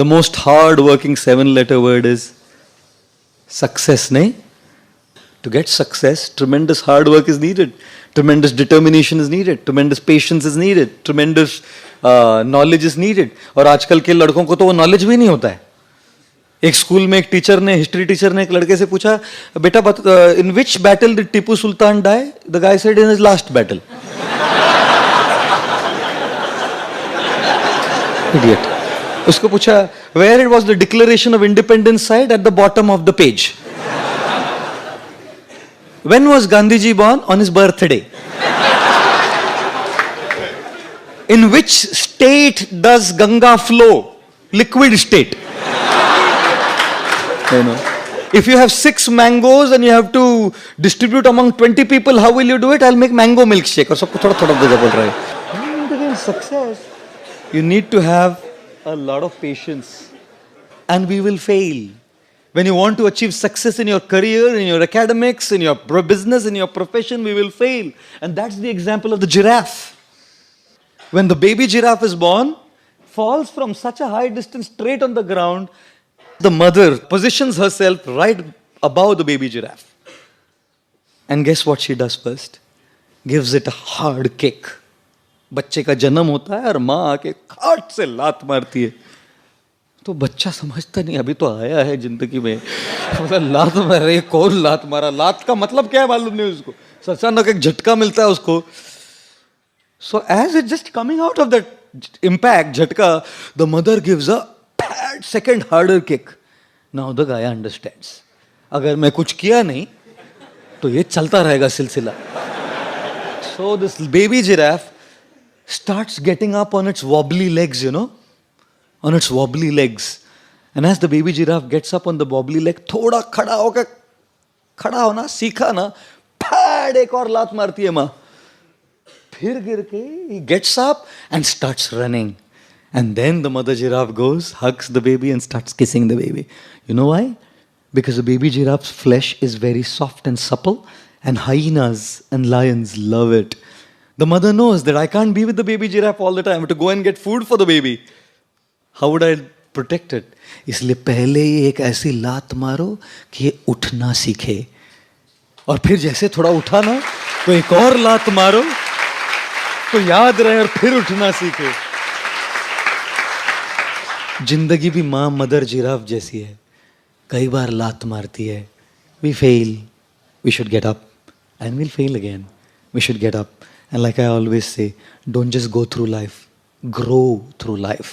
The most hard-working 7-letter word is success, nahi? To get success, tremendous hard work is needed. Tremendous determination is needed. Tremendous patience is needed. Tremendous knowledge is needed. और आजकल के लड़कों को तो वो knowledge भी नहीं होता है. एक स्कूल में एक टीचर ने, हिस्ट्री टीचर ने एक लड़के से पूछा, बेटा in which battle did Tipu Sultan die? The guy said in his last battle. Idiot. उसको पूछा, where it was the Declaration of Independence side? At the bottom of the page. When was Gandhiji born? On his birthday. In which state does Ganga flow? Liquid state. You know. If you have 6 mangoes and you have to distribute among 20 people, how will you do it? I'll make mango milkshake. और सबको थोड़ा थोड़ा देना पड़ रहा है. Success. You need to have a lot of patience, and we will fail. When you want to achieve success in your career, in your academics, in your business, in your profession, we will fail. And that's the example of the giraffe. When the baby giraffe is born, falls from such a high distance straight on the ground, the mother positions herself right above the baby giraffe. And guess what she does first? Gives it a hard kick. बच्चे का जन्म होता है और माँ आके खाट से लात मारती है. तो बच्चा समझता नहीं, अभी तो आया है जिंदगी में, लात मार रही है. कौन लात मारा? लात का मतलब क्या है मालूम नहीं उसको. अचानक एक झटका मिलता है उसको. So as it's just coming out of that impact, झटका, the mother gives a bad second harder kick. Now the guy understands. अगर मैं कुछ किया नहीं तो ये चलता रहेगा सिलसिला. So this baby giraffe starts getting up on its wobbly legs, you know, on its wobbly legs. And as the baby giraffe gets up on the wobbly leg, थोड़ा खड़ा होकर, खड़ा होना सीखा ना, फैड एक और लात मारती है माँ. फिर गिर के he gets up and starts running. And then the mother giraffe goes, hugs the baby and starts kissing the baby. You know why? Because the baby giraffe's flesh is very soft and supple, and hyenas and lions love it. The mother knows that I can't be with the baby giraffe all the time. I have to go and get food for the baby. How would I protect it? इसलिए पहले ही एक ऐसी लात मारो कि ये उठना सीखे. और फिर जैसे थोड़ा उठा ना, तो एक और लात मारो तो याद रहे और फिर उठना सीखे. जिंदगी भी माँ मदर जिराफ जैसी है. कई बार लात मारती है. We fail. We should get up. And we'll fail again. We should get up. And like I always say, don't just go through life. Grow through life.